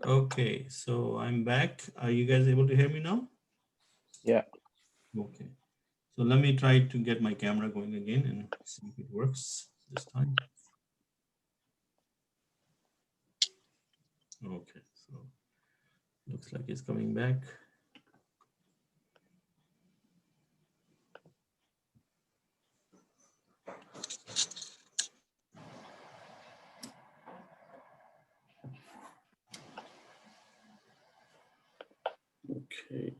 Okay, so I'm back. Are you guys able to hear me now? Yeah. Okay. So let me try to get my camera going again and see if it works this time. Okay, so looks like it's coming back. Okay.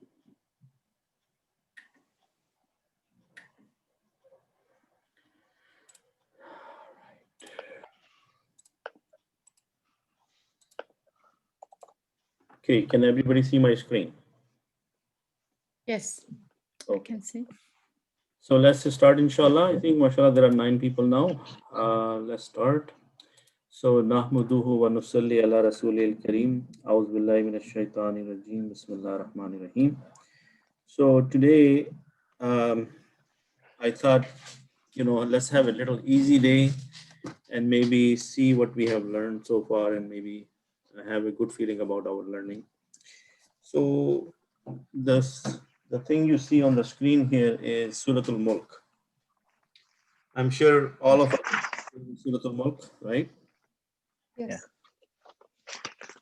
Okay, can everybody see my screen? Yes, I can see. So let's start, inshallah. I think, mashallah, there are 9 people now. Let's start. So, nahmaduhu wa nusalli ala rasulil kareem. A'udhu billahi minash shaitanir rajeem. Bismillahir rahmanir rahim. So today, I thought, let's have a little easy day and maybe see what we have learned so far and maybe have a good feeling about our learning. So the thing you see on the screen here is Suratul Mulk. I'm sure all of us Suratul Mulk, right? Yes.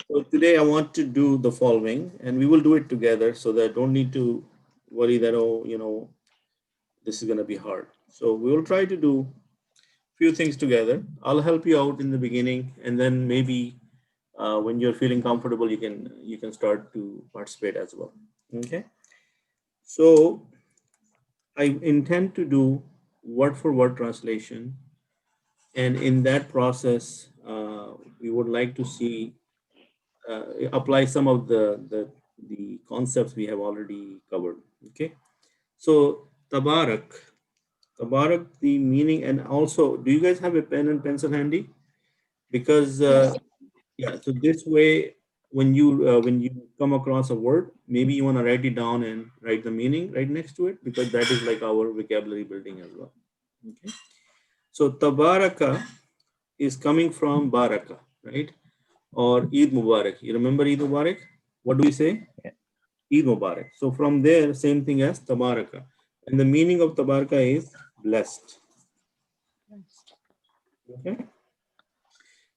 So today I want to do the following, and we will do it together so that I don't need to worry that, this is going to be hard. So we will try to do a few things together. I'll help you out in the beginning, and then maybe when you're feeling comfortable, you can start to participate as well. Okay. So I intend to do word for word translation, and in that process, we would like to see apply some of the concepts we have already covered. Okay. So tabarak, the meaning, and also, do you guys have a pen and pencil handy? Because yeah, so this way, when you come across a word, maybe you want to write it down and write the meaning right next to it, because that is like our vocabulary building as well. Okay. So tabaraka is coming from baraka, right? Or Eid Mubarak. You remember Eid Mubarak? What do we say? Yeah. Eid Mubarak. So from there, same thing as tabaraka. And the meaning of tabaraka is blessed. Okay.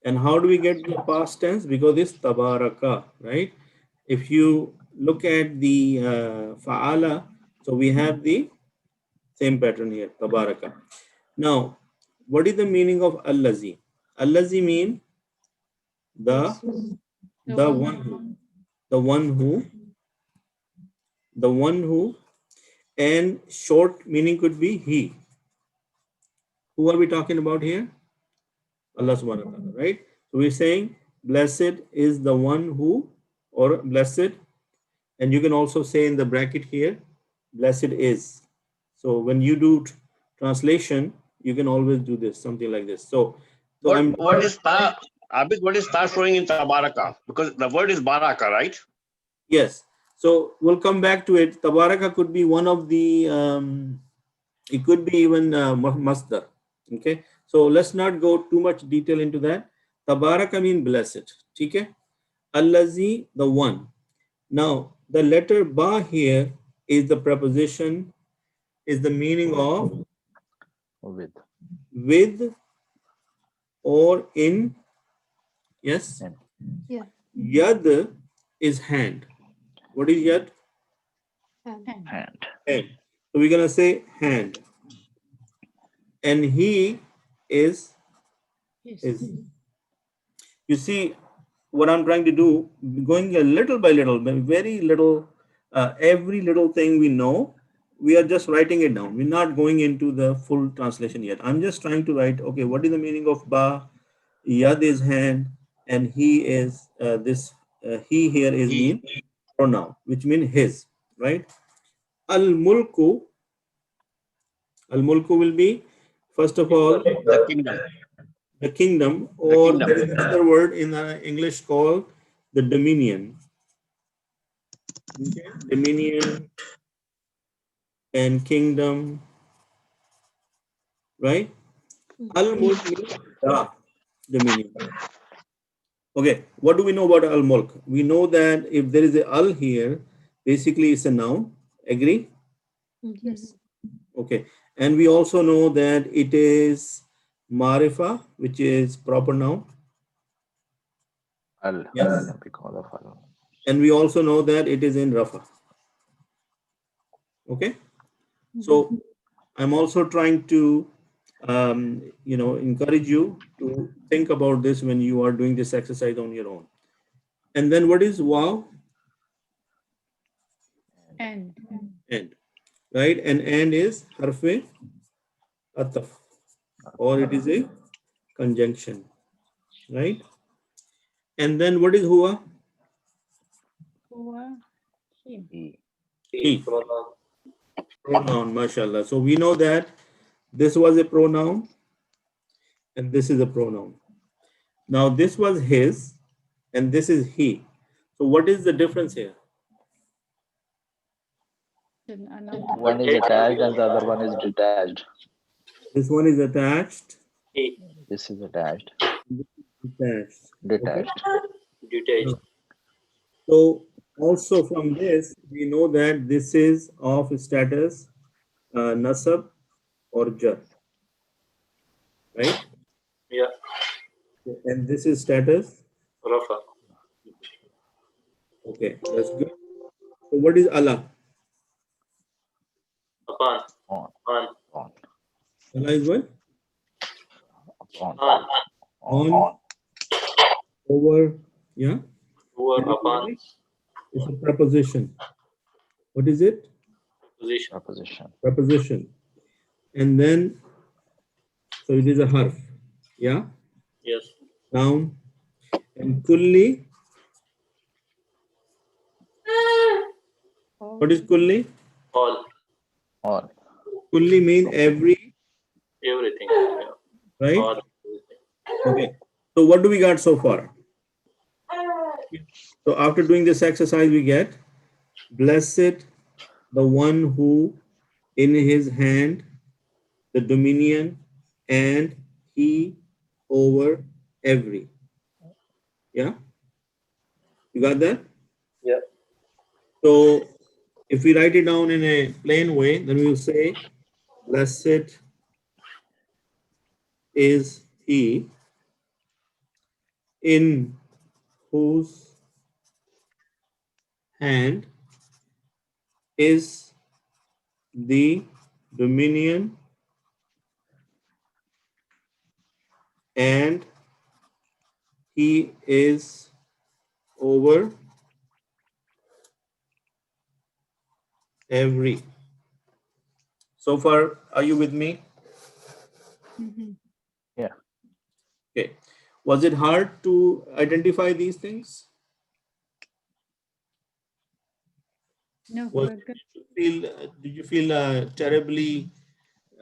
And how do we get the past tense? Because it's tabaraka, right? If you look at the fa'ala, so we have the same pattern here, tabaraka. Now, what is the meaning of allazi? Allazi mean the the one who, the one who, and short meaning could be he. Who are we talking about here? Allah subhanahu wa ta'ala, right? So we're saying blessed is the one who, or blessed, and you can also say in the bracket here, blessed is. So when you do translation, you can always do this, something like this. So what is ta? Abid, what is ta showing in tabaraka? Because the word is baraka, right? Yes. So we'll come back to it. Tabaraka could be one of the, it could be even masdar. Okay. So let's not go too much detail into that. Tabaraka mean blessed. Okay. Allazi, the one. Now, the letter ba here is the preposition, is the meaning of with or in. Yes. Yeah. Yad is hand. What is yad? Hand. Hand. Hand. So we're gonna say hand. And he is. You see what I'm trying to do, going a little by little, very little, every little thing we know, we are just writing it down. We're not going into the full translation yet. I'm just trying to write, okay, what is the meaning of ba? Yad is hand, and he is this, he here is mean pronoun, which means his, right? Al-Mulku, Al-Mulku will be, first of all, The kingdom. the kingdom, or there is another word in English called the dominion. Okay? Dominion and kingdom, right? Al-Mulk means the dominion. Okay, what do we know about Al-Mulk? We know that if there is a Al here, basically it's a noun. Agree? Yes. Okay. And we also know that it is Marifa, which is proper noun. Al. Yes. Yeah, because of Al. And we also know that it is in Rafa. Okay. So I'm also trying to, encourage you to think about this when you are doing this exercise on your own. And then what is wow? And. And. Right? And is harfe ataf, or it is a conjunction. Right? And then what is huwa? Who him. He. Pronoun, mashallah. So we know that this was a pronoun and this is a pronoun. Now this was his and this is he. So what is the difference here? One is attached and the other one is detached. This one is attached. This is attached. Detached. Detached. Okay. So also from this, we know that this is of status nasab or jar, right? Yeah. And this is status. Rafa. Okay, that's good. So what is Allah? Upon. On. On. On. Allah is what? On. On. On, over, yeah. Over. Can you Upon. read it? It's a preposition. What is it? Position. Preposition. Preposition. And then, so it is a harf. Yeah. Yes. Noun. And kulli. What is kulli? All. All. Kulli mean every, Everything. Yeah. right? All. Everything. Okay. So what do we got so far? So after doing this exercise, we get blessed the one who in his hand the dominion and he over every. Yeah. You got that? Yeah. So if we write it down in a plain way, then we will say, blessed is he in whose hand is the dominion and he is over every. So far, are you with me? Yeah. Okay. Was it hard to identify these things? No, Was, we're good. did you feel terribly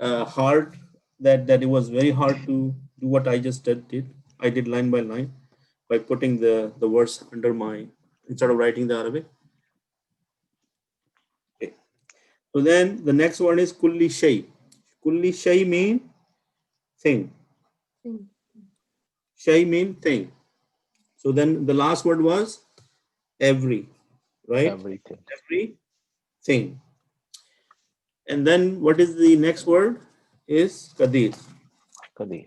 hard that it was very hard to do what I just did? I did line by line by putting the words under my, instead of writing the Arabic. Okay. So then the next one is kulli shay. Kulli shay mean thing. Shay mean thing. So then the last word was every, right? Everything. Everything. And then what is the next word? Is Qadir. Qadir.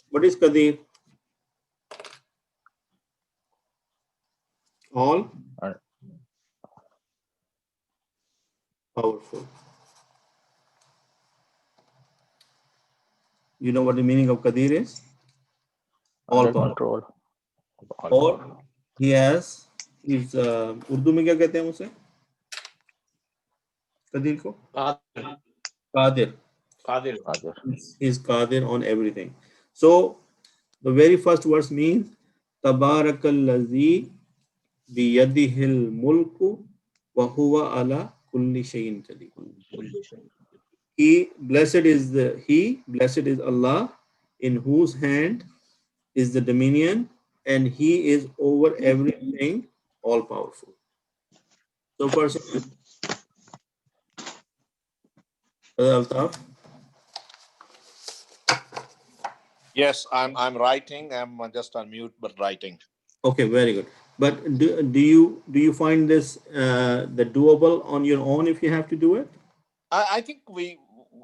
What is Qadir? All Uh, powerful. You know what the meaning of Qadir is? All Under powerful. control. All Or powerful. he has, is Urdu में क्या कहते हैं उसे? Qadir को? Qadir. Qadir. Qadir. He's Qadir on everything. So the very first verse means Tabarakallazi biyadihil mulku wa huwa ala kulli shay'in qadir. Blessed is Allah, in whose hand is the dominion, and he is over everything, all powerful. So first, Altaf. Yes, I'm writing. I'm just on mute, but writing. Okay, very good. But do you find this the doable on your own if you have to do it? I think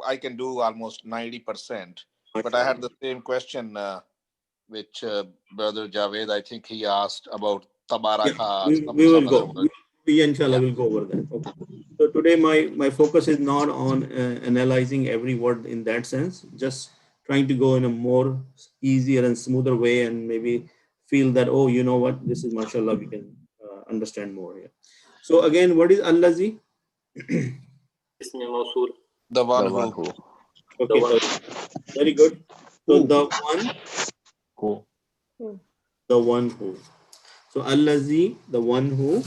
I can do almost 90%. But I had the same question which Brother Javed, I think he asked about Yeah, tabaraka, we will some other go. word. We inshallah Yeah. will go over that. Okay. So today my focus is not on analyzing every word in that sense, just trying to go in a more easier and smoother way and maybe feel that, oh, you know what, this is mashallah, we can understand more here. So again, what is allazi? Ismi Mausul. The one The one who. who. Okay, one. very good. So Who? Who. the one who. So allazi, the one who,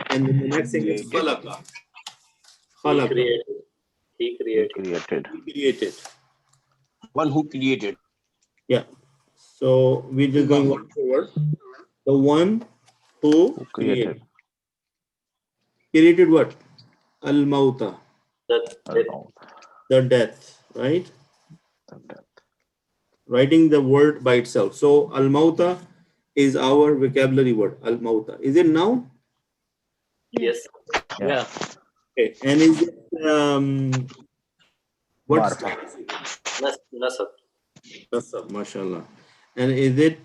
and then the next thing is Created. khalaqa. He Khalaqa. created. He He created. created. He created. One who created. Yeah. So we're just going one forward. The one who Who created. created. Created what? Al-Mauta, That Al-Mulk. the death, right? The death. Writing the word by itself. So Al-Mauta is our vocabulary word. Al-Mauta. Is it noun? yes. Yeah. Yeah. Okay. And is it what Marfa. status is it? Nasab. Nasab, mashallah. And is it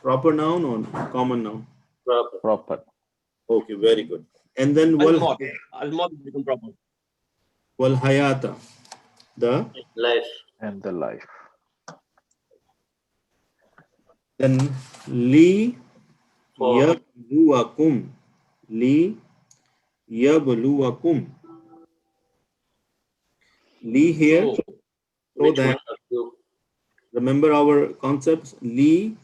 proper noun or common noun? Proper. Proper. Okay, very good. And then Al-Mulk. Al-Mulk become proper. wal hayata, the Life. And the life. then li For yabluwakum, li yabluwakum. Li here, So, so which that one of you? remember our concepts. Li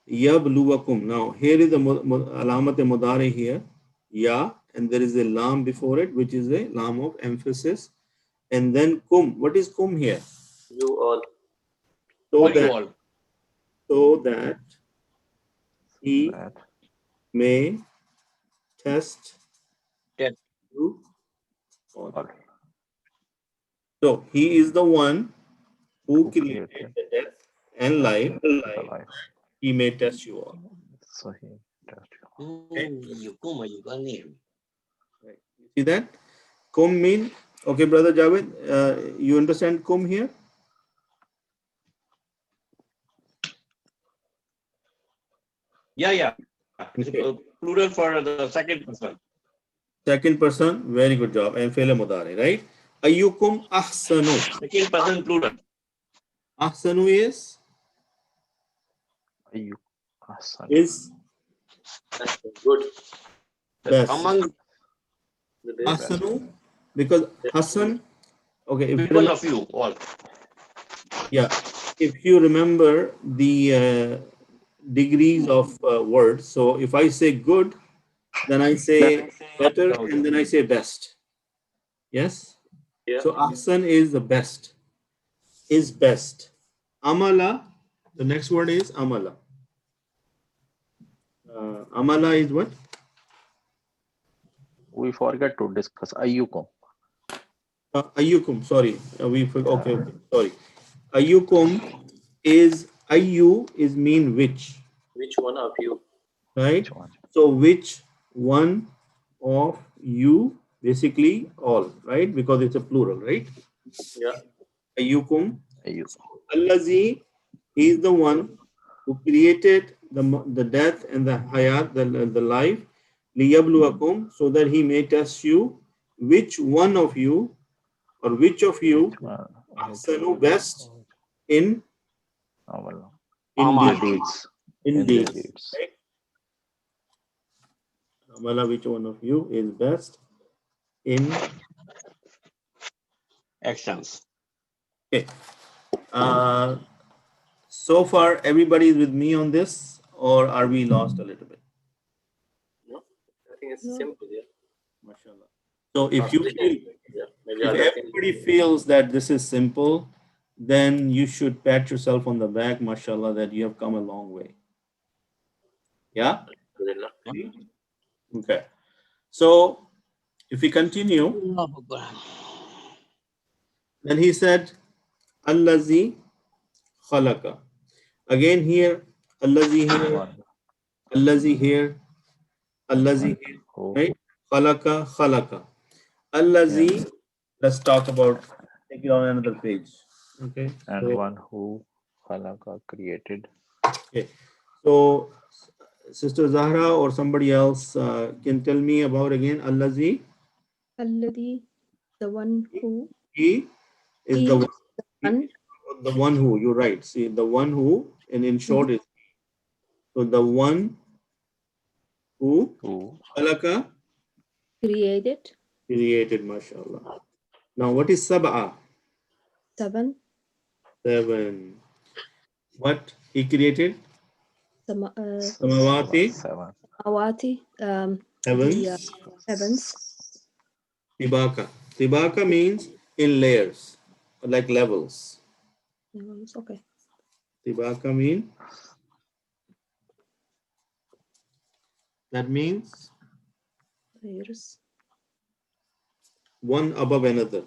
yabluwakum. Now here is the alamat mudari here, ya, and there is a lam before it, which is a lam of emphasis, and then kum. What is kum here? You all. So all you that all. so that he That. may test Test. you all. All. So he is the one who Who created created the death and life. the life. He may test you all. So he touched you. You come, you can name. Right. You see that? Kum mean, okay, brother Javed, you understand kum here? Yeah. It's Okay. plural for the second person. Second person, very good job. And fele mudari, right? Ayyukum ahsanu. Second person plural. Ahsanu is You. Hassan. That's good. best. Among The best. Ahsanu, because Hassan, okay, if which you one remember, of you all? yeah, if you remember the degrees of words, so if I say good, then I say better, and then I say best. Yes? Yeah. So ahsan is the best, is best. Amala, the next word is amala. Amala is what? We forget to discuss ayyukum. Ayyukum, sorry. We forgot. Okay, sorry. Ayyukum is, ayyu is mean which, Which one of you? right? Which one? So which one of you, basically all, right? Because it's a plural, right? Yeah. Ayyukum. Ayyukum. Allazi, he is the one who created the death and the hayat, the life, liyabluwakum, so that he may test you, which one of you, or which of you, Which one? ahsanu best in Amal. Amal. Deeds. in In the deeds. deeds. Right? Amala, which one of you is best in? Actions. Okay. So far, everybody is with me on this, or are we lost a little bit? No. I think it's simple. Yeah. Mashallah. So if you feel, Yeah. Maybe if other things. everybody feels that this is simple, then you should pat yourself on the back, mashallah, that you have come a long way. Yeah? Alhamdulillah. Okay. So if we continue, then he said, Allazi, khalaqa. Again here, allazi here, One allazi here, allazi here, who. right? Khalaqa, khalaqa. Allazi, let's talk about, take it on another page. Okay. And So, one who khalaqa created. okay. So, Sister Zahra or somebody else can tell me about again allazi. Alladhi, the one who. He is He the is one, one. the one who, you're right. See, the one who, and in short is, so the one who Who khalaqa, Created. created, mashallah. Now, what is sab'a? 7. 7. What he created? Sama, Samawati, seven. Awati. The heavens, heavens. tibaka. Tibaka means in layers, like levels. Heavens, okay. Tibaka mean, that means Layers. one above another.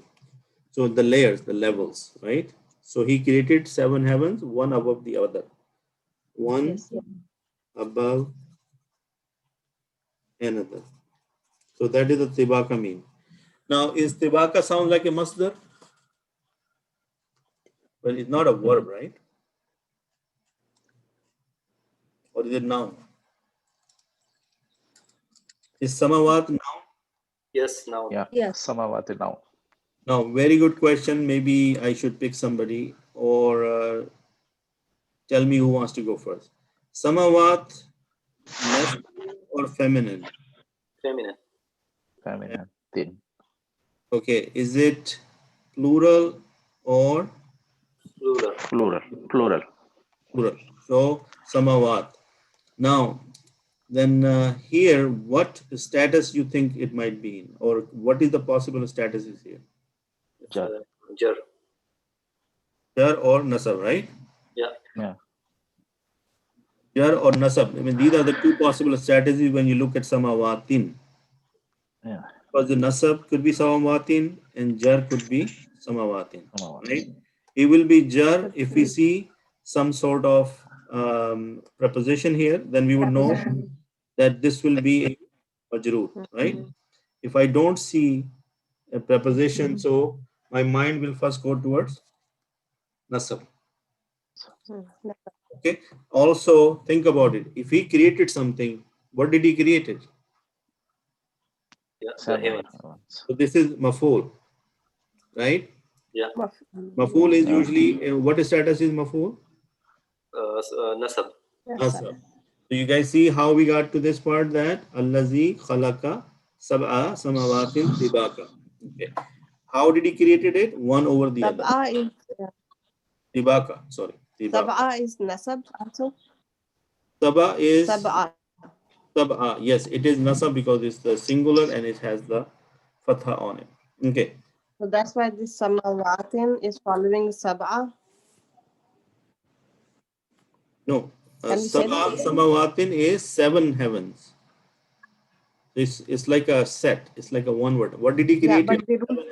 So the layers, the levels, right? So he created 7 heavens, one above the other. One Yes. Yeah. above another. So that is the tibaka mean. Now, is tibaka sound like a masdar? Well, it's not a verb, right? Or is it noun? Is samawat noun? Yes, now. Yeah. Yes. Samavati now. Now, very good question. Maybe I should pick somebody or tell me who wants to go first. Samawat, masculine or feminine? Feminine. Feminine. Tin. Okay, is it plural or Plural. Plural. Plural. plural? So, samawat. Now, then here, what status you think it might be in? Or what is the possible status is here? It's Jar. jar. Jar or nasab, right? Yeah. Yeah. Jar or nasab. I mean, these are the two possible strategies when you look at samawatin. Yeah. Because the nasab could be samawatin and jar could be samawatin, Samavati. right? It will be jar if we see some sort of preposition here, then we would know that this will be a majroor, right? If I don't see a preposition, so my mind will first go towards nasab. Okay. Also, think about it. If he created something, what did he create it? Yeah. The 7 heavens. heavens. So this is maf'ul, right? Yeah. Maf'ul is Yeah. usually what status is maf'ul? Nasab. Nasab. So you guys see how we got to this part that allazi khalaqa sab'a samawatin tibaka. Okay. How did he created it? One over the other. Sab'a is Tibaka. Sorry. Tibaka. Sab'a is nasab also. Sab'a is Sab'a. sab'a. Yes, it is nasab because it's the singular and it has the fatha on it. Okay. So that's why this samawatin is following Sab'a. No. Can you say Sab'a that? samawatin is 7 heavens. It's like a set. It's like a one word. What did he Yeah, create? but the rule,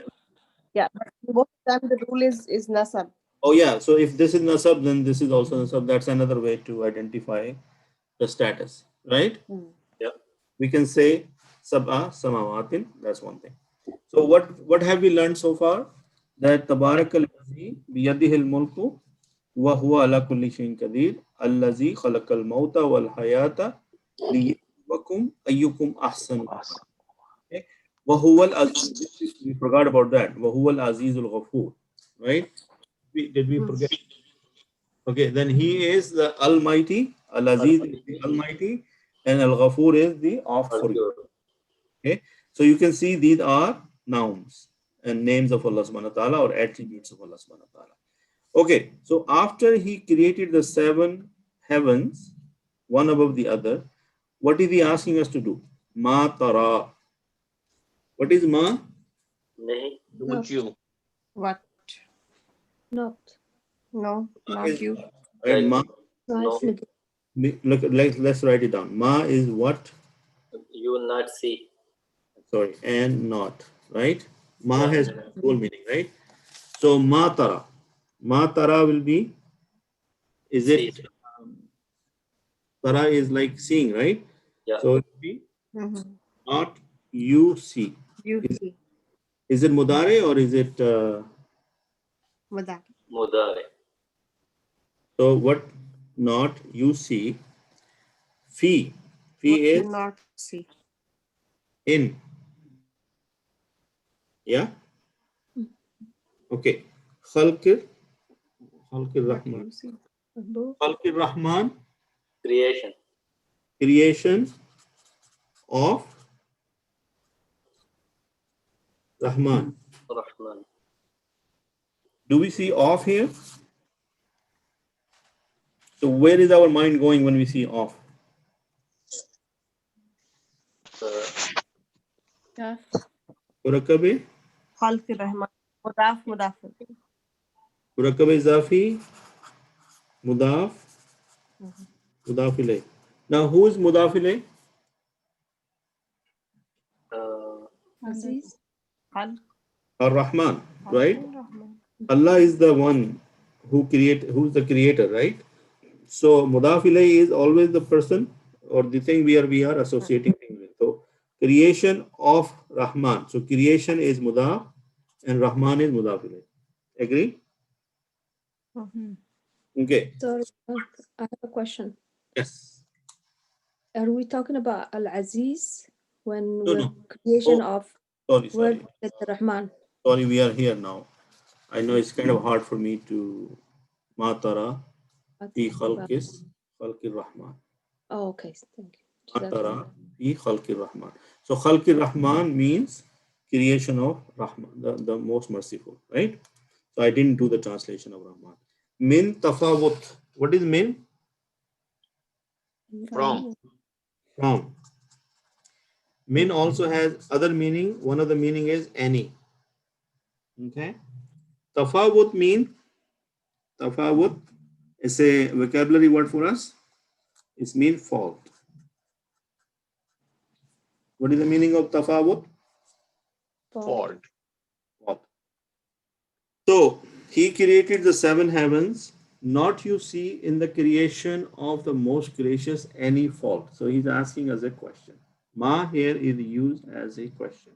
but both of them the rule is nasab. Oh yeah. So if this is nasab, then this is also nasab. That's another way to identify the status, right? Yeah. We can say sab'a samawatin. That's one thing. So what have we learned so far? That tabarakal ladzi biyadihi al-mulku wa huwa ala kulli shay'in qadir allazi khalaqal mauta wal hayata liyabluwakum ayyukum ahsanu. Awesome. Okay. Wa huwa al-aziz. We forgot about that. Wa huwa al-azizul ghafur. Right? Did we forget? Okay, then he is the Almighty, Al-Aziz is the Almighty, and Al-Ghafur is the oft forgiving. Okay, so you can see these are nouns and names of Allah subhanahu wa ta'ala or attributes of Allah subhanahu wa ta'ala. Okay, so after he created the 7 heavens, one above the other, what is he asking us to do? Ma tara. What is ma? Nahi. Don't you? What? Not. No, not you. Right, ma. No. Look, let's write it down. Ma is what? You will not see. Sorry, and not, right? Ma has full meaning, right? So ma tara will be Is it See. tara is like seeing, right? Yeah. So it would be Mhm. not you see. You Is, see. is it mudare or is it Mudar. Mudare. so what not you see? Fi. Fi What you is not see. in. Yeah. Okay. Khalqir What Rahman. you see above. Khalqir Rahman, Creation. creation of Rahman. Rahman. Do we see off here? So where is our mind going when we see off? Daf. Murakabe, Khalq Rahman. Mudaf, mudaf. Murakabe Zafi, Mudaf, Mhm. Mudaf ilay. Now who is Mudaf ilay? Aziz. Khalq Ar-Rahman, right? Rahman. Allah is the one who's the creator, right? So Mudaf ilay is always the person or the thing where we are associating things with. So creation of Rahman. So creation is Mudaf and Rahman is Mudaf ilay. Agree? Hmm. Okay. Sorry, I have a question. Yes. Are we talking about Al-Aziz when No, we're no. creation Oh, of sorry, word sorry. with the Rahman? Sorry, we are here now. I know it's kind of hard for me to Matara fi khalqis khalqir Rahman. Oh, okay. Thank you. Matara fi khalqir Rahman. So khalqir Rahman means creation of Rahman, the most merciful, right? So I didn't do the translation of Rahman. Min tafawut. What is min? From. From. Min also has other meaning. One of the meaning is any. Okay. Tafawut means tafawut is a vocabulary word for us. It means fault. What is the meaning of tafawut? Fault. Fault. So he created the seven heavens. Not you see in the creation of the most gracious any fault. So he's asking us a question. Ma here is used as a question.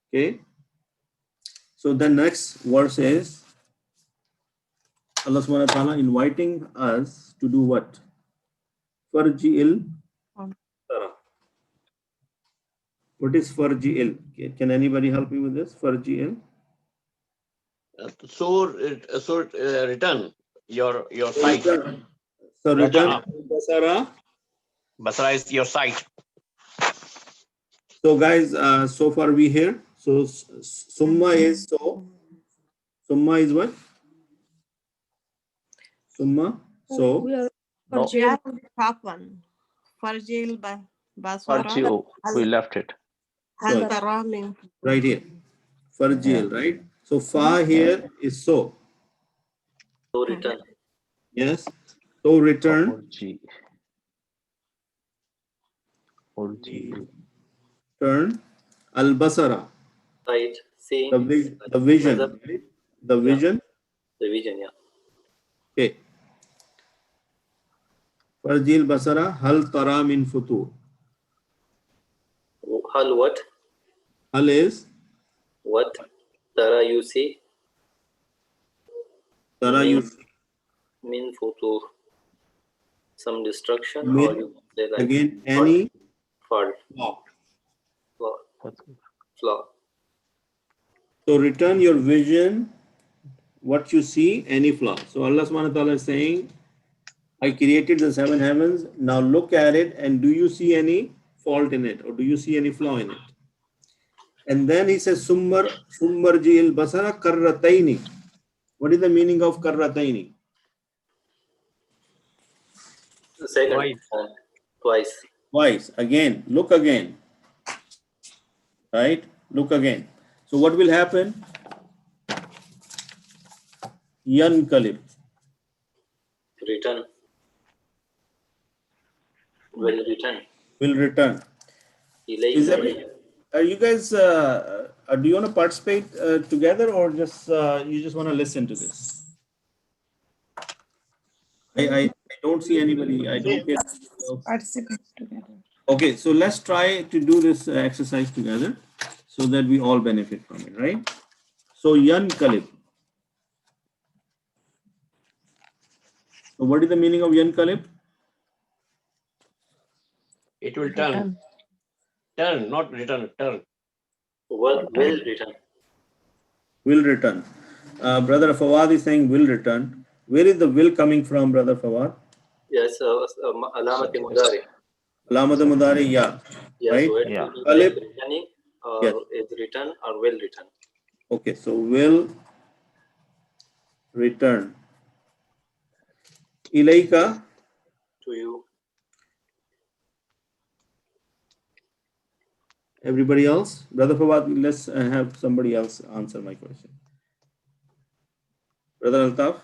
Okay. So the next verse is Allah subhanahu wa ta'ala inviting us to do what? Farji'il tara. What is farji'il? Can anybody help me with this? Farji'il. Return your So sight. return. So return basara. Basra is your sight. So guys, so far we here. So summa is so. Summa is what? Summa. So We are No, for We jail. are on the top one. Farjil Baswara. Farji'u. We left it. Hal so tara min. right here. Farji'il, right? So fa here is so. To return. Yes. So return. Urji. Urji. Turn. Al basara. Sight. Seeing. The vision. Nazar. Right? The Yeah. vision. The vision. Yeah. Okay. Farjil basara. Hal tara min futur. Hal what? Hal is What? Tara you see. tara you Min futur. Some destruction or min. you say like Again any fault. flaw. Flaw. That's good. Flaw. So return your vision, what you see, any flaw. So Allah subhanahu wa ta'ala is saying, I created the seven heavens. Now look at it and do you see any fault in it or do you see any flaw in it? And then he says, Summarjil basara karrataini. What is the meaning of karrataini? The second Twice. time. Twice. Twice. Again. Look again. Right? Look again. So what will happen? Yankalib. Return. Will return. Will return. Is Ilayhi. that, are you guys, do you want to participate together or just you just want to listen to this? I don't see anybody. I don't hear. Participate together. Okay, so let's try to do this exercise together so that we all benefit from it, right? So yanqalib. So what is the meaning of yanqalib? It will turn. Return. Turn, not return, turn. Will return. Will return. Brother Fawad is saying will return. Where is the will coming from, Brother Fawad? Yes, alamati mudari. Alamat mudari, yeah. Yes, Right? so it Yeah. will be Qalib. like returning Yes. or is return or will return. Okay, so will return. Ilaika. To you. Everybody else? Brother Fawad, let's have somebody else answer my question. Brother Altaf,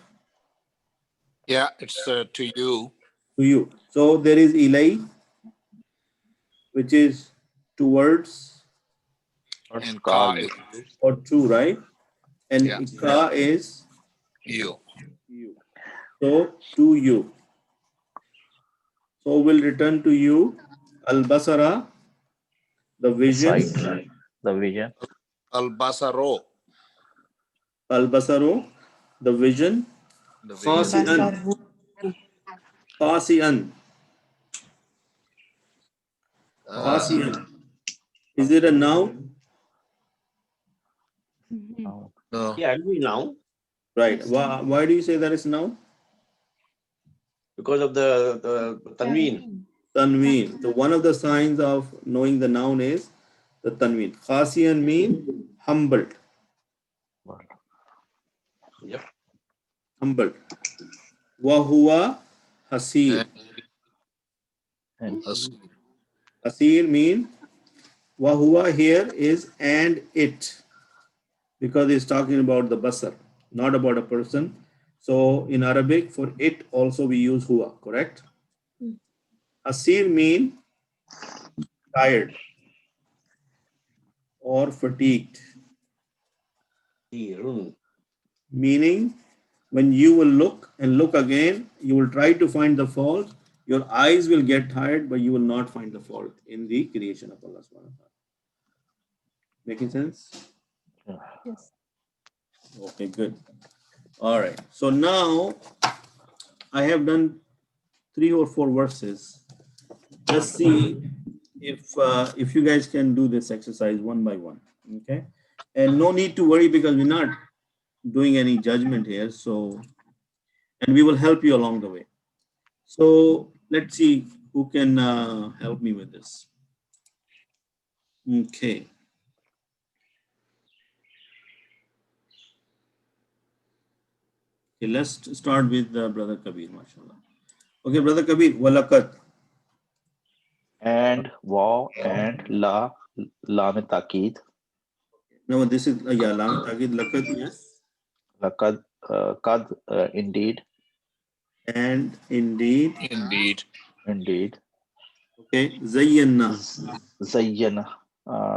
Yeah, it's to you. to you. So there is ilay, which is towards And Call ka you. is you. or to, right? And Yeah. ka is You. you. So to you. So will return to you. Al-Basara, the vision. Sight. The vision. Al-Basaro. Al-Basaro, the vision. The vision. Khasi'an. Khasi'an. Khasi'an. Is it a noun? Oh, No. Yeah, it'll be now Right. Why do you say that is noun? because of the tanween. Tanween. So one of the signs of knowing the noun is the tanween. Khasiyan mean humbled. Yep. Humbled. Wahuwa hasir. and Hasir mean wahuwa here is and it, because it's talking about the basar, not about a person. So in Arabic, for it also we use huwa, correct? Hasir mean tired or fatigued. Tirun. Meaning when you will look and look again, you will try to find the fault. Your eyes will get tired, but you will not find the fault in the creation of Allah subhanahu wa ta'ala. Making sense? Yes. Okay, good. All right. So now I have done 3 or 4 verses. Let's see if you guys can do this exercise one by one. Okay. And no need to worry because we're not doing any judgment here. So, and we will help you along the way. So let's see who can help me with this. Okay. Okay, let's start with Brother Kabir, mashallah. Okay, Brother Kabir, walakat. and wow and la mein takeed. No, this is, yeah, lam takid, lakat, yes. Lakad kad indeed. And indeed, Indeed. Indeed. okay, zayyanna, Zayyana.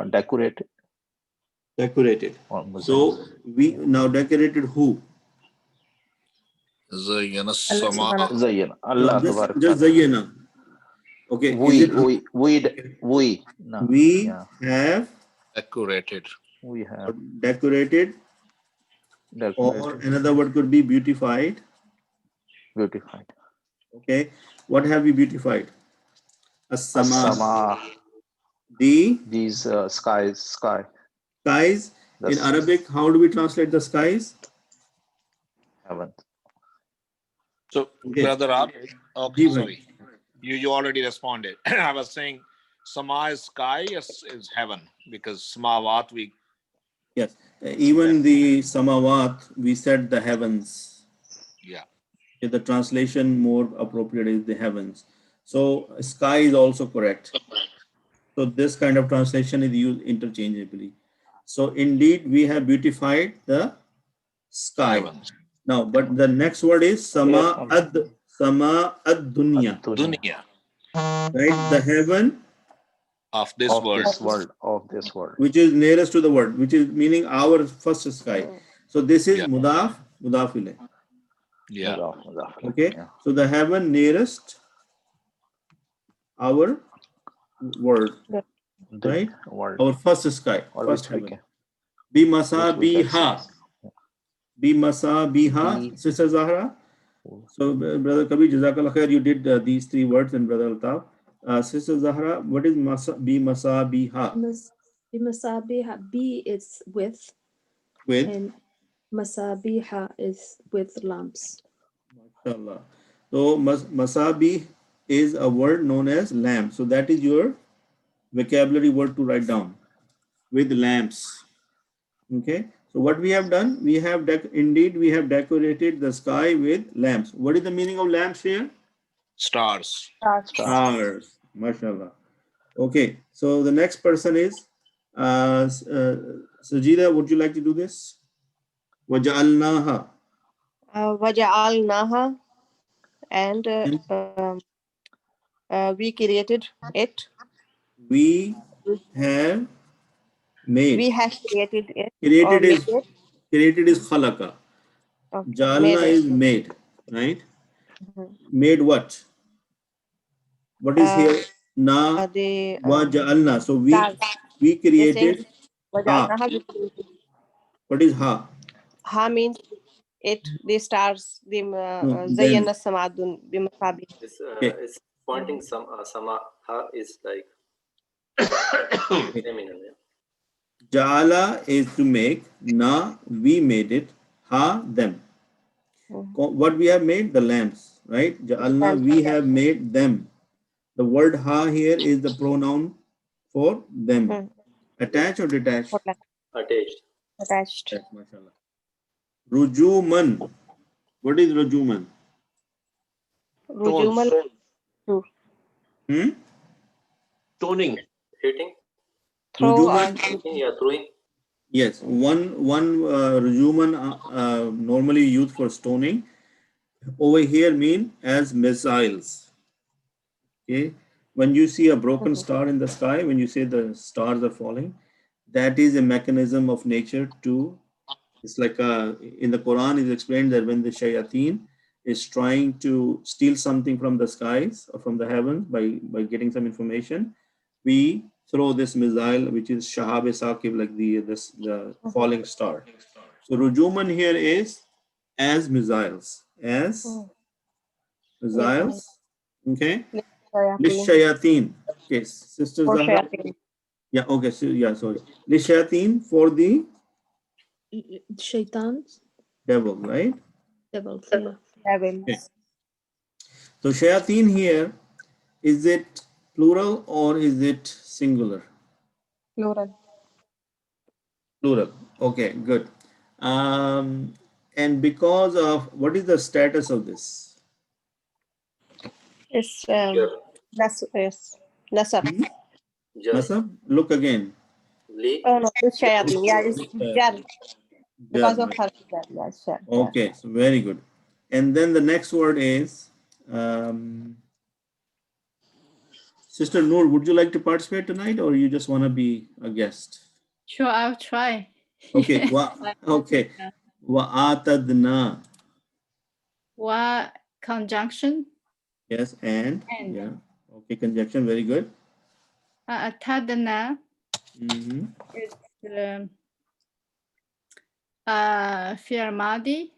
Decorated. decorated. Or muzayyana. So we now decorated who? Zayyana Allah sama. subhanahu Zayyana. No, Allah just tabarak. zayyana. Okay, is it We. No. we Yeah. have Decorated. We or have decorated, or decorated, another word could be beautified. beautified. Okay, what have we beautified? As-sama, As-sama. the These sky. skies. The In Arabic, how do we translate the skies? heaven. So, Okay. Brother Ab, okay, Ji bhai. sorry. You already responded. I was saying sama is sky is heaven because samawat we Yes, even the samawat, we said the heavens. yeah. Okay, the translation more appropriate is the heavens. So sky is also correct. So this kind of translation is used interchangeably. So indeed, we have beautified the sky. Heavens. Now, but the next word is sama ad dunya, Dunya right? The heaven, of this Of world. this world. Of this world. which is nearest to the word, which is meaning our first sky. So this is Yeah. mudaf ilayh. Yeah. Mudaf. Okay, Yeah. so the heaven nearest our world, The right? world Our first sky, or first which we heaven. can, Bimasa which we can see. biha. Bimasa biha, Be Sister Zahra. So, Brother Kabir, Jazakallah khair, you did these three words, and Brother Altaf. Sister Zahra, what is masa biha? Bimasabiha, B is with, With, and masabiha is with lamps. mashallah. So, masabi is a word known as lamp. So, that is your vocabulary word to write down, with lamps. Okay. So, what we have done, we have indeed we have decorated the sky with lamps. What is the meaning of lamps here? Stars. stars. Stars. Mashallah. Okay, so the next person is Sajida. Would you like to do this? وَجَعَلْنَاهَا. وَجَعَلْنَاهَا, and we created it. We have made. We have created it or Created made is it. khalaqa. Okay, made Jalna it. is made, right? Mhm. Made what? What is here? Na The wa ja'alna. So stars. we They're saying created ha. وَجَعَلْنَاهَا, we created. What is ha? Ha means it, the stars, the No, زَيَّنَا then. السَّمَاءَ بِمَصَابِيح. Okay. It's pointing some sama ha is like feminine. Yeah. Ja'ala is to make. Na, we made it. Ha, them. What we have made? The lamps, right? Ja'alna, we have made them. The word ha here is the pronoun for them. Attached or detached? Attached. Attached. Attached, mashallah. Rujuman. What is rujuman? Rujumal. Hmm? Toning. Hitting. Throw Rujuman. Yeah, throwing. Yes, one rujuman normally used for stoning. Over here mean as missiles. Okay, when you see a broken star in the sky, when you say the stars are falling, that is a mechanism of nature to. It's like in the Quran is explained that when the shayateen is trying to steal something from the skies or from the heavens by getting some information, we throw this missile, which is shahab saqib, like the falling star. So rujuman here is as missiles, okay. Lishayateen. Okay, Sister For Zahra. shayateen. Yeah, okay, so yeah, sorry. Lishayateen for the Shaitans, devil, right? devils, yeah. Okay. Devils. So shayateen here, is it plural or is it singular? Plural. Plural. Okay, good. And because of what is the status of this? It's Jar. yes. Nasab. Jar. Nasab, look again. Li. Oh no, it's shayateen. Yeah, it's jar. Because of Jar. her jar. Yeah, jar. Okay, so very good. And then the next word is Sister Noor, would you like to participate tonight or you just want to be a guest? Sure, I'll try. Okay, okay. Yeah. Wa'atadna. What conjunction? Yes, and And. yeah. Okay, conjunction, very good. Atadna. It's fi'l madi.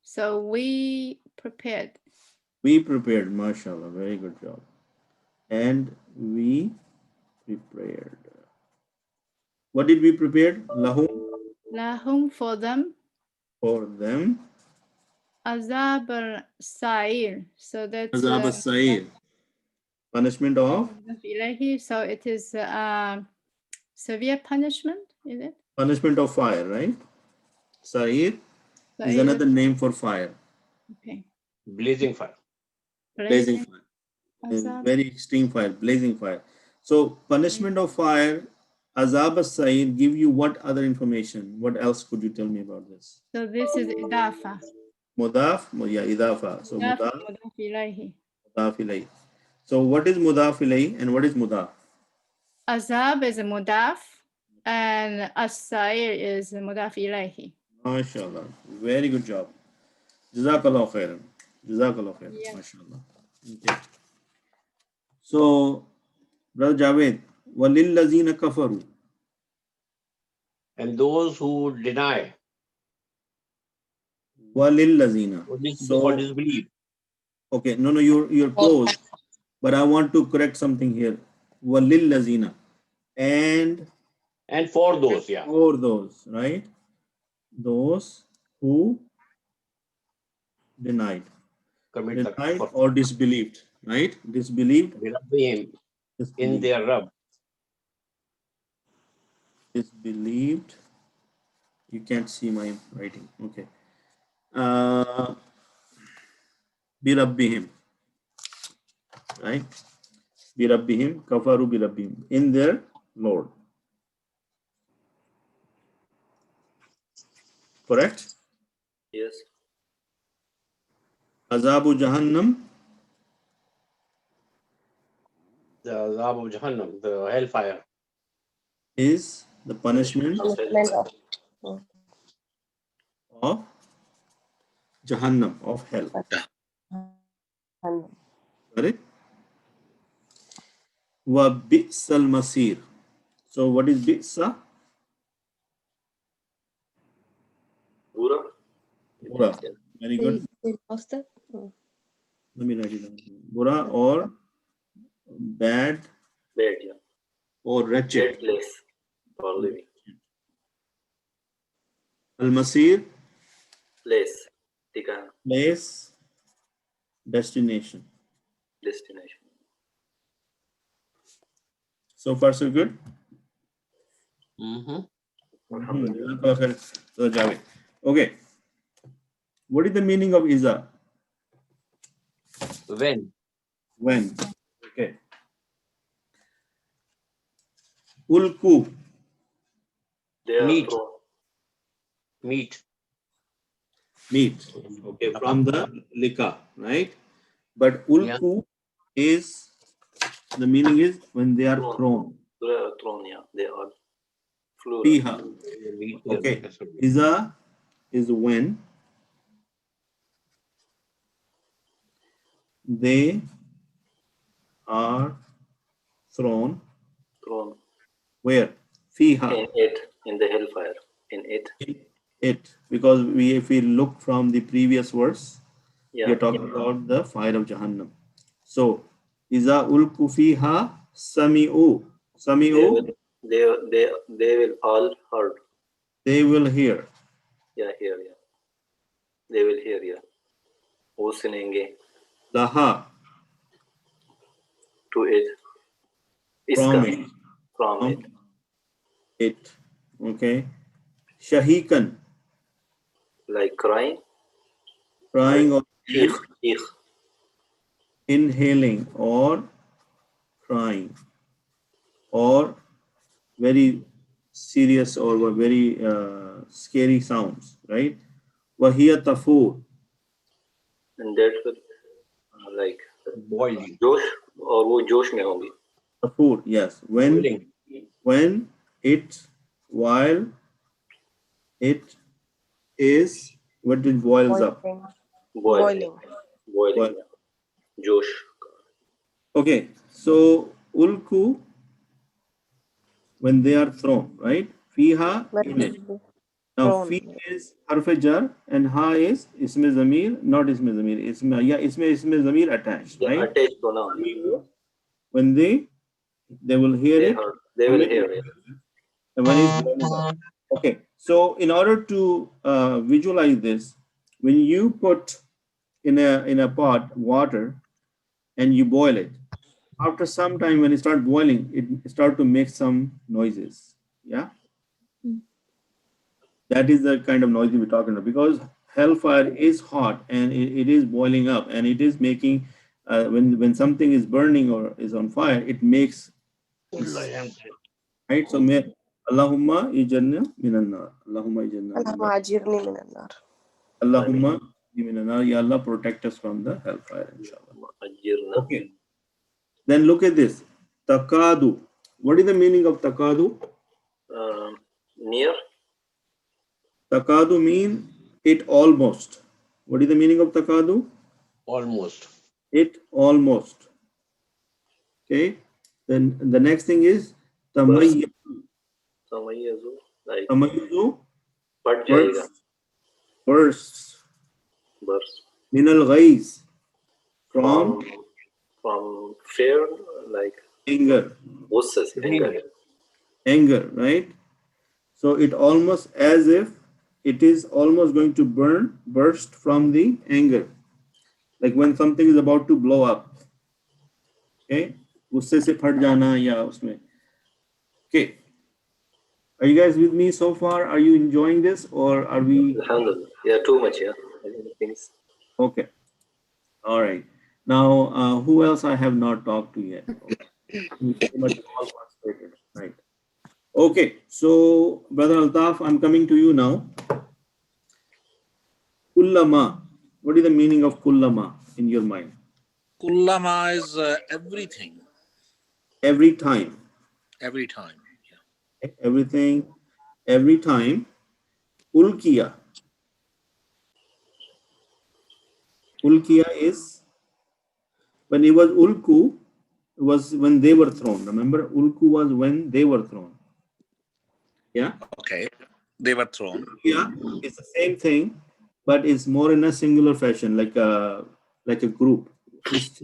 So we prepared. We prepared, mashallah, very good job. And we prepared. What did we prepare? Lahum. Lahum for them. For them. Azab al-sa'ir. So that's Azab as-sa'ir. Punishment of? So it is severe punishment, is it? Punishment of fire, right? Sa'ir is Sa'ir. another name for fire. Okay. Blazing fire. Blazing fire. Azab. Very extreme fire, blazing fire. So punishment of fire, azab as-sa'ir, give you what other information? What else could you tell me about this? So this is idafa. Mudaf, yeah, idafa. So mudaf ilayhi. ilayh. So what is mudaf ilayh and what is mudaf? Azab is a mudaf and as-sa'ir is mudaf ilayhi. MashaAllah. Very good job. Jazakallah khairan. Jazakallah khairan. Yes. MashaAllah. Okay. So, Brother Javed, walil lazina kafaru. And those who deny Walil lazina. or So, disbelieve. okay, no, you're close, but I want to correct something here. Walil lazina. And And for those, yeah. for those, right? Those who denied. Commit the Denied kufr. or disbelieved, right? Disbelieved. In Disbelieved. their Rabb. Disbelieved. You can't see my writing. Okay. Birabbihim. Right? Birabbihim. Kafaru birabbihim. In their Lord. Correct? Yes. Azabu Jahannam The Azab of Jahannam, the hellfire. is the punishment Punishment of Jahannam, of hell. of Got it? Wa bi'sal masir. So what is bi'sa? Bura. Bura. Very good. They lost it? Oh. Let me write it down. Bura or bad Bad, yeah. or Bad wretched. place for living. Al-Masir, Place. Tikana. place, destination. Destination. So far, so good? Alhamdulillah. So, Javed. Okay. What is the meaning of Iza? When? When? Okay. Ulku. They are Meat. thrown. Meat. Meat. Okay, from the lika, right? But ulku is, the meaning is when they are thrown. They are thrown, yeah. They are plural. Fiha. Meat. Okay. Iza is when they are thrown. Thrown. Where? Fiha. In it. In the hellfire. In it. It. Because if we look from the previous verse, we Yeah. are talking about the fire of Jahannam. So, Iza ulku fiha sami'u. Sami'u, They will all heard. they will hear. Yeah, hear, yeah. They will hear, yeah. वो सुनेंगे Laha, to it. from Iska. it. From it. From it. Okay. Shahikan, Like crying. crying or Ich. Ich. inhaling or crying or very serious or very scary sounds, right? Wahiya tafur, And that will like Boiling. जोश और वो जोश में होंगी. tafur, yes. Boiling. When it, while it is, what it boils up. Boiling. Boil. जोश. Okay, so ulku, when they are thrown, right? Fiha, in it. Now, fi is harf jar and ha is isme zamir, not isme zamir. Isme zamir attached, Yeah, right? attached pronoun. When they will hear it. They will hear it. And when it's boiled up. Okay, so in order to visualize this, when you put in a pot water and you boil it, after some time when it starts boiling, it starts to make some noises. Yeah. That is the kind of noise we're talking about, because hellfire is hot and it is boiling up and it is making, when something is burning or is on fire, it makes, right? So may Allahumma ijanna minan nar. Allahumma ijanna minan nar. Allahumma minan nar. Ya Allah, protect us from the hellfire, inshallah. Okay. Then look at this. Takadu. What is the meaning of takadu? Near. Takadu mean it almost. What is the meaning of takadu? Almost. It almost. Okay. Then the next thing is tamayyazu. Tamayyazu, like Tamayyazu, बढ़ जाएगा, bursts. burst. Min al-ghayz, from From fear, like anger. गुस्से से, anger. Anger, right? So it almost as if it is almost going to burst from the anger. Like when something is about to blow up. Okay? गुस्से से फट जाना या उसमें. Okay. Are you guys with me so far? Are you enjoying this or are we? Alhamdulillah. Yeah, too much, yeah. I think things. Okay. All right. Now, who else I have not talked to yet? Okay. Pretty much all participated. Right. Okay. So, Brother Altaf, I'm coming to you now. Kullama. What is the meaning of kullama in your mind? Kullama is everything. Every time. Every time. Yeah. Everything. Every time. Ulkiya. Ulkiya is when it was ulku, it was when they were thrown. Remember, ulku was when they were thrown. Yeah. Okay. They were thrown. Yeah, it's the same thing, but it's more in a singular fashion, like a group. It's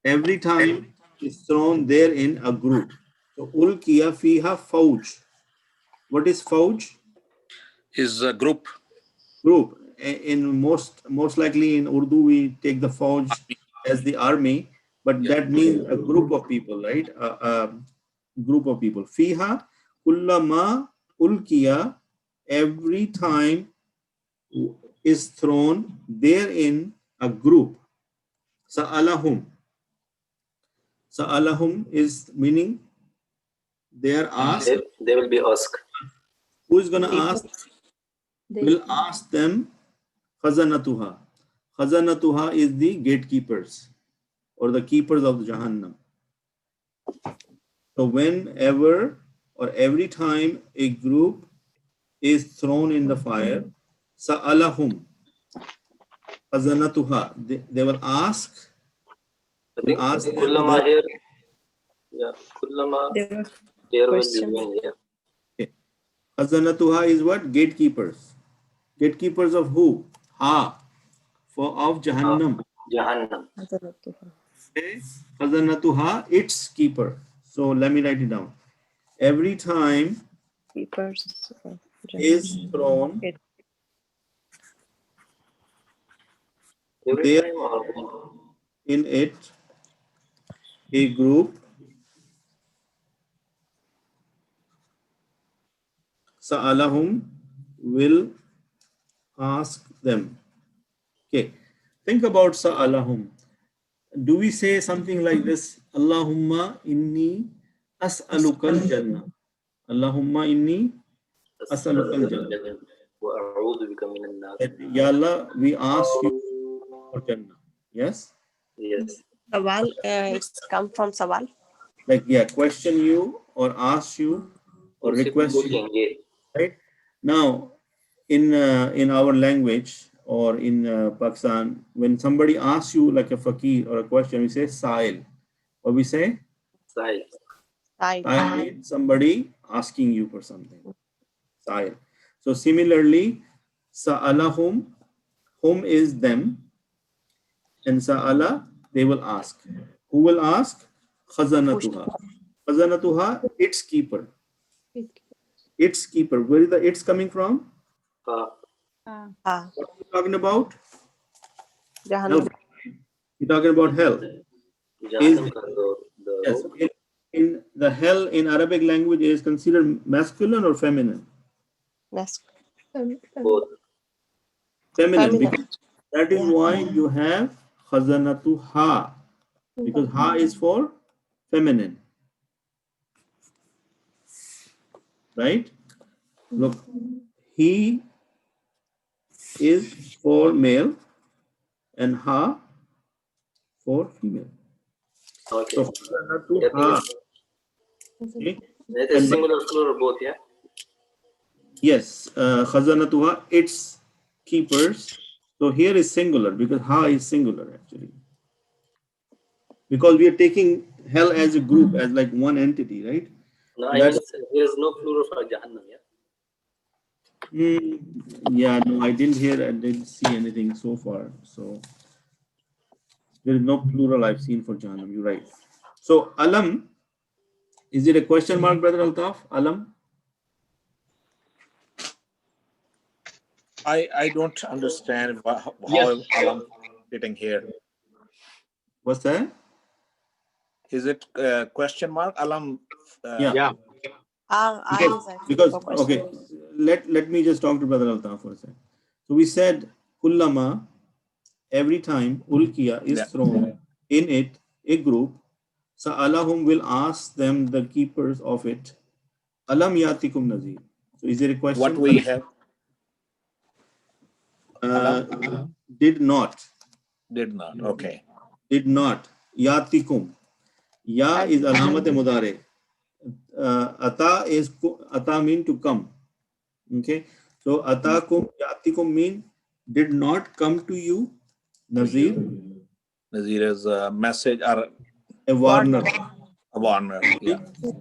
every time it's thrown there in a group. So ulkiya fiha fauj. What is fauj? Is a group. Group. In most likely in Urdu we take the fauj as the army, but that means a group of people, right? A group of people. Fiha kullama ulkiya, every time is thrown there in a group. Sa'alahum. Sa'alahum is meaning they are asked. They will be asked. Who is going to ask? Will ask them khazanatuha. Khazanatuha is the gatekeepers or the keepers of Jahannam. So whenever or every time a group is thrown in the fire, sa'alahum khazanatuha. They will ask. I think kullama here. Yeah, kullama here will be doing, yeah. Okay. Khazanatuha is what? Gatekeepers. Gatekeepers of who? Ha. Of Jahannam. Jahannam. Okay. Khazanatuha, its keeper. So let me write it down. Every time Keepers is thrown Every there time or in it a group, Sa'alahum will ask them. Okay. Think about Sa'alahum. Do we say something like this? Allahumma inni as'alukal jannah. Allahumma inni as'alukal jannah. وأعوذ بك من النار. Ya Allah, we ask you for jannah. Yes? Yes. Sawal, it's come from Sawal. Like, yeah, question you or ask you or request you. Right? Now, in our language or in Pakistan, when somebody asks you like a fakir or a question, we say sa'il. What we say? Sa'il. Sa'il means somebody asking you for something. Sa'il. So similarly, sa'alahum, hum is them, and sa'ala, they will ask. Who will ask? Khazanatuha. Khazanatuha, its keeper. Its keeper. Where is the its coming from? What are you talking about? Jahannam. You're talking about hell. Jahannam Yes. In the hell in Arabic language is considered masculine or feminine? both. Feminine. Because that is why you have khazanatu ha. Because ha is for feminine. Right? Look, he is for male and ha for female. Okay. So khazanatu ha. Okay. It is singular plural both, yeah? Yes, khazanatuha, its keepers, So here is singular because ha is singular actually. Because we are taking hell as a group, as like one entity, right? No, I understand. There is no plural for Jahannam, yeah? Yeah, no, I didn't see anything so far. So there is no plural I've seen for Jahannam. You're right. So alam, is it a question mark, Brother Altaf? Alam? I don't understand how Yes. alam sitting here. What's that? Is it question mark alam? Yeah. Yeah. Because okay, let me just talk to Brother Altaf for a second. So we said kullama, every time ulkiya is Yeah. thrown in it, a group, sa'alahum will ask them, the keepers of it, alam yatikum nazir. So is there a question? What we have Did not. did not. Okay. Did not. Yatikum. Ya is alamat mudare. Ata mean to come. Okay. So atakum yatikum mean did not come to you. Nazir. Nazir is a message or A warner. a warner. Yeah.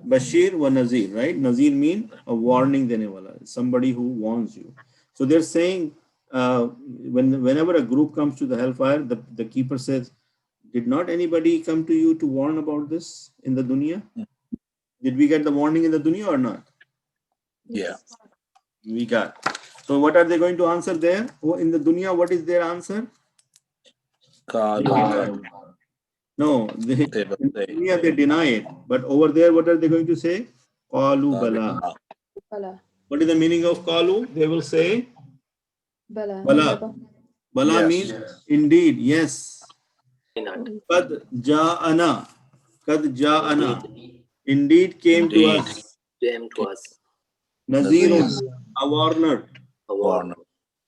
Bashir wa Nazir, right? Nazir mean a warning dene wala, somebody who warns you. So they're saying whenever a group comes to the hellfire, the keeper says, did not anybody come to you to warn about this in the dunya? Did we get the warning in the dunya or not? Yeah. We got. So what are they going to answer there? In the dunya, what is their answer? No, They will say, dunya they deny it. But over there, what are they going to say? Qalu bala. Bala. What is the meaning of qalu? They will say Bala. bala. Bala Yes. means indeed, yes. Why not? Kad ja'ana. Kad ja'ana. Indeed came to Indeed. us. Came to us. Nazirun, a warner. A warning.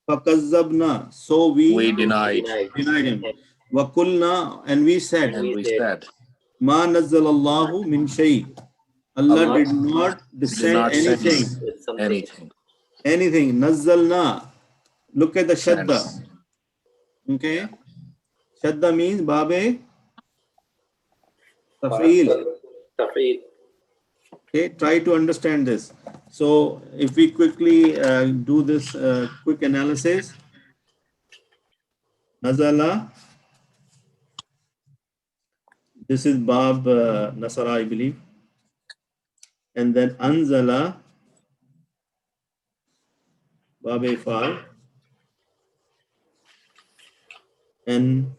Fakazzabna. So we denied. denied him. Wakulna, and we said, And we said, Ma nazzalallahu min shay. Allah did not descend not send anything. With something. anything. Anything. Nazzalna. Look at the shadda. Sends. Okay. Shadda means babe tafeel. Tafeel. Okay. Try to understand this. So if we quickly do this quick analysis. Nazala. This is Bab Nasara, I believe. And then Anzala, Bab Ifal. And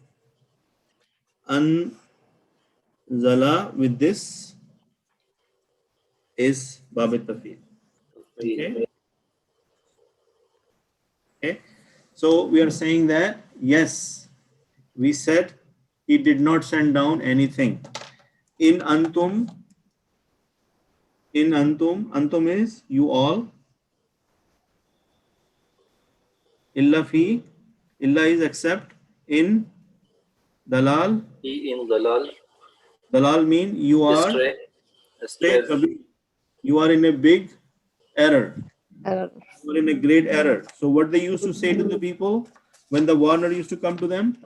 Anzala with this is Bab Tafeel. Okay. Okay. So we are saying that, yes, we said he did not send down anything. In Antum is you all. Illa fi, illa is except. In Dalal, In dalal. Dalal mean you are Astray. Astray. you are in a big error. Error. You are in a great error. So what they used to say to the people when the warner used to come to them?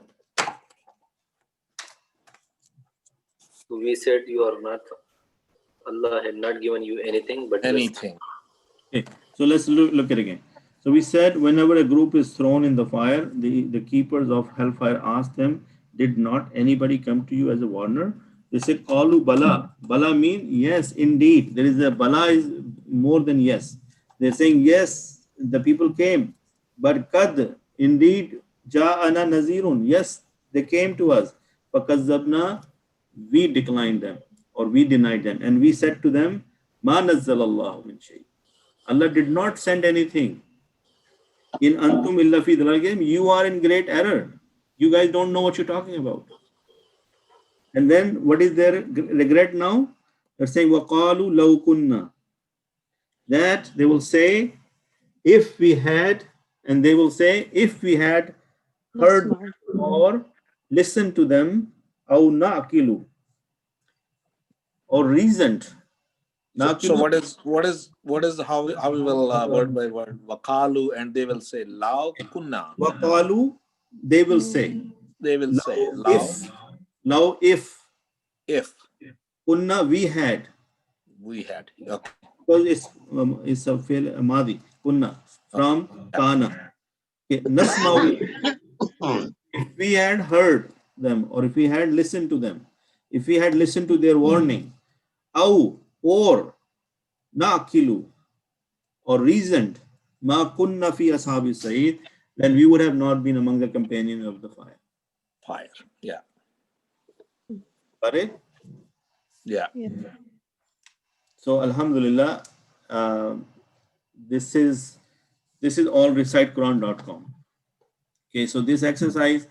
We said you are not. Allah had not given you anything but Anything. Okay. So let's look at it again. So we said whenever a group is thrown in the fire, the keepers of hellfire ask them, did not anybody come to you as a warner? They say, Qalu bala. Bala mean yes, indeed. There is a bala is more than yes. They're saying, yes, the people came. But kad, indeed, ja'ana nazirun. Yes, they came to us. Fakazzabna, we declined them or we denied them. And we said to them, ma nazzalallahu min shay. Allah did not send anything. In antum illa fi dalal, you are in great error. You guys don't know what you're talking about. And then what is their regret now? They're saying waqalu law kunna. That they will say, if we had, and they will say, if we had heard or listened to them, aw na'qilu, or reasoned. So what is how we will word by word wakalu, and they will say lao kunna. Waqalu, they will say. They will say, Now if if kunna we had, we had. Okay. because it's a fail madi kunna from kana. Okay, nasma'u, if we had heard them or if we had listened to them, if we had listened to their warning, au or nakilu or reasoned ma kunna fi ashabi sa'id, then we would have not been among the companions of the fire. Fire. Yeah. Got it? Yeah. So alhamdulillah, this is all recitequran.com. Okay, so this exercise,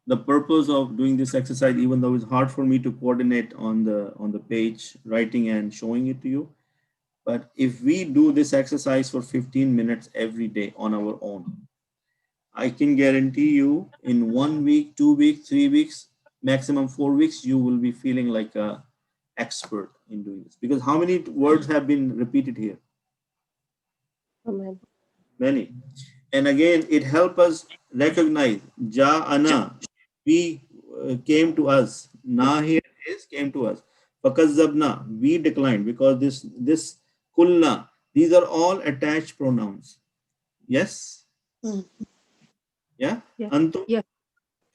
the purpose of doing this exercise, even though it's hard for me to coordinate on the page, writing and showing it to you, but if we do this exercise for 15 minutes every day on our own, I can guarantee you in 1 week, 2 weeks, 3 weeks, maximum 4 weeks, you will be feeling like a expert in doing this. Because how many words have been repeated here? Many. And again, it helps us recognize ja'ana, we came to us. Na here is came to us. Fakazzabna, we declined, because this kulna, these are all attached pronouns. Yes? Yeah? Yeah. Antum? Yeah.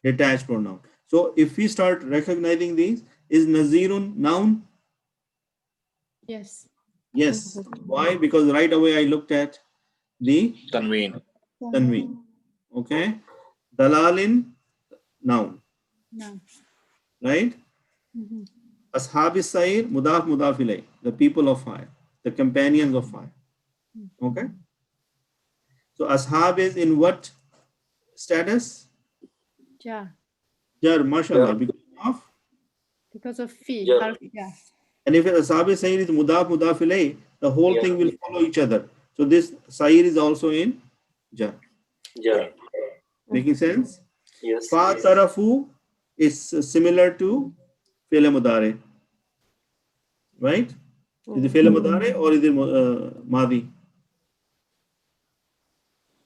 Detached pronoun. So if we start recognizing these, is Nazirun noun? Yes. Yes. Why? Because right away I looked at the Tanween. tanween. Okay. Dalalin noun. No. Right? Mhm. Ashabis Sa'ir, mudaf mudaf ilay, the people of fire, the companions of fire. Okay. So ashab is in what status? Ja. Jar, mashallah, Because of fi. Yeah. Harf ja. and if ashab Sa'ir is mudaf mudaf ilay, the whole Yeah. thing will follow each other. So this Sa'ir is also in jar. Yeah. Making sense? Yes. Fa tarafu is similar to fi'l mudare, right? Is it fi'l mudare or is it madi?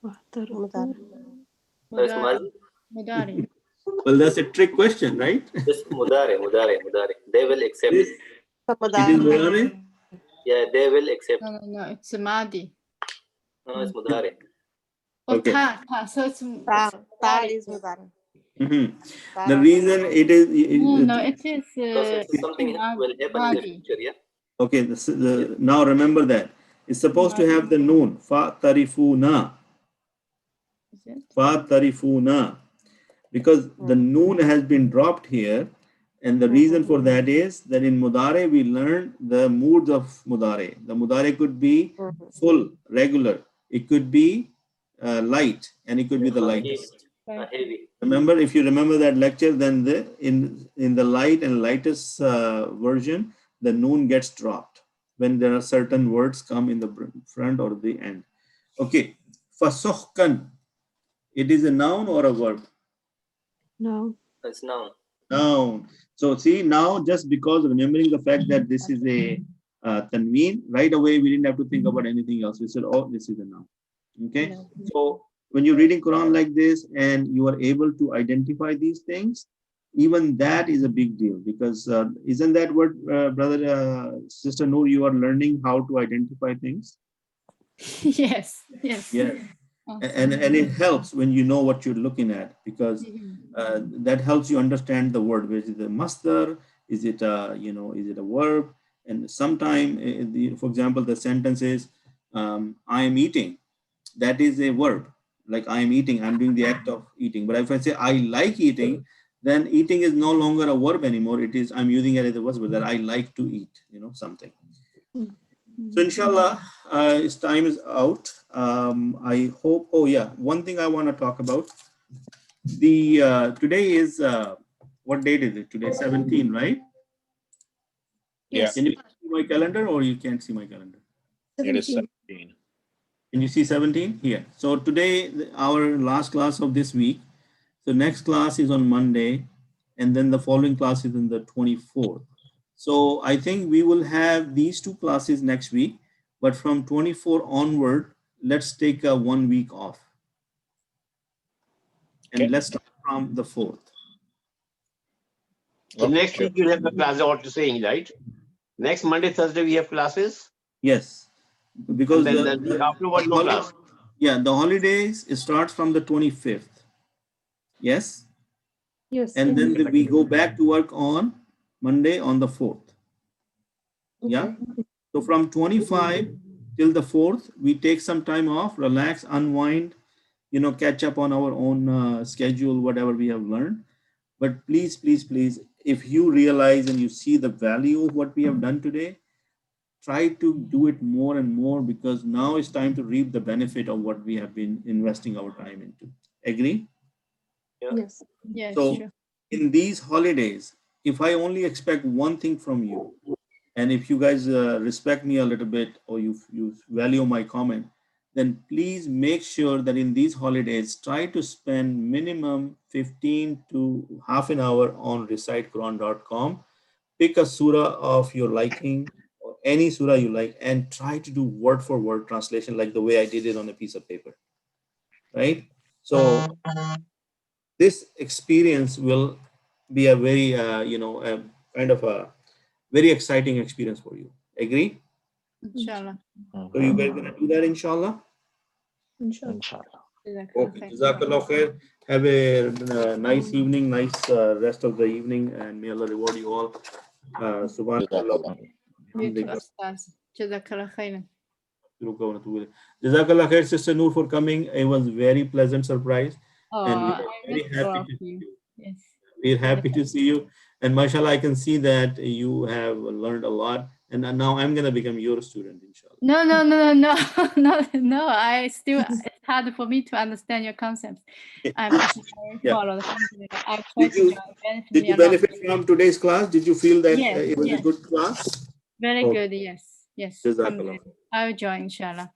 That's Mudari. Mazi. Mudari. Well, that's a trick question, right? Just mudare. They will accept. It is mudare. Yeah, they will accept. No. It's Madi. No, it's mudare. Oh, Okay. ta. So it's The reason it is No, it is Because it's something will happen in the Madi. future. Yeah. okay. Now remember that it's supposed to have the noon. Fa tarifuna. Is it? Fa tarifuna. Because the noon has been dropped here, and the reason for that is that in mudare we learned the moods of mudare. The mudare could be full, regular. It could be light, and it could be the lightest. Heavy. Remember, if you remember that lecture, then in the light and lightest version, the noon gets dropped when there are certain words come in the front or the end. Okay, fasohkan. It is a noun or a verb? No. It's noun. Noun. So see, now just because remembering the fact that this is a tanween, right away we didn't have to think about anything else. We said, oh, this is a noun. Okay. So when you're reading Quran like this and you are able to identify these things, even that is a big deal, because isn't that what Sister Noor, you are learning how to identify things? Yes. Yeah. And it helps when you know what you're looking at, because that helps you understand the word. Is it a masdar? Is it is it a verb? And sometimes, for example, the sentence is, I am eating. That is a verb. Like I am eating, I'm doing the act of eating. But if I say I like eating, then eating is no longer a verb anymore. It is, I'm using it as a verb, that I like to eat, something. So inshallah, its time is out. I hope, oh yeah, one thing I want to talk about. Today is, what date is it? Today, 17, right? Yes. Can you see my calendar or you can't see my calendar? It is 17. Can you see 17? Here. So today, our last class of this week. So next class is on Monday, and then the following class is on the 24th. So I think we will have these two classes next week, but from 24 onward, let's take a 1 week off. And Okay. let's start from the 4th. So Okay, next sure. week you'll have the classes, what you're saying, right? Next Monday, Thursday, we have classes. Yes, because And then the week afterward, no class. yeah, the holidays, it starts from the 25th. Yes. Yes. And then we go back to work on Monday on the 4th. Yeah. So from 25 till the 4th, we take some time off, relax, unwind, catch up on our own schedule, whatever we have learned. But please, please, please, if you realize and you see the value of what we have done today, try to do it more and more, because now it's time to reap the benefit of what we have been investing our time into. Agree? Yes. Yes, So true. in these holidays, if I only expect one thing from you, and if you guys respect me a little bit, or you value my comment, then please make sure that in these holidays, try to spend minimum 15 to half an hour on recitequran.com. Pick a surah of your liking, or any surah you like, and try to do word for word translation like the way I did it on a piece of paper. Right? So this experience will be a very, a kind of a very exciting experience for you. Agree? Inshallah. So you guys gonna do that, inshallah? Inshallah. Inshallah. Okay. Jazakallah khair. Have a nice evening, nice rest of the evening, and may Allah reward you all. Subhanallah. You too, Ustaz. Jazakallah khairan. Jazakallah khair, Sister Noor, for coming. It was very pleasant surprise. And we Oh, are I very miss happy all of to see you. you. Yes. We're happy to see you. And mashallah, I can see that you have learned a lot. And now I'm going to become your student, inshallah. No, no. It's hard for me to understand your concepts. I Yeah. follow the concept. I try to benefit Did me you a lot. benefit from today's class? Did you feel that Yes, it was a yes. good class? Very Okay. good. Yes. Jazakallah. Alhamdulillah. I will join, inshallah.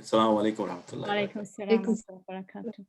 Assalamu alaikum wa rahmatullahi wa barakatuh. Wa alaikum assalam wa rahmatullahi wa barakatuh.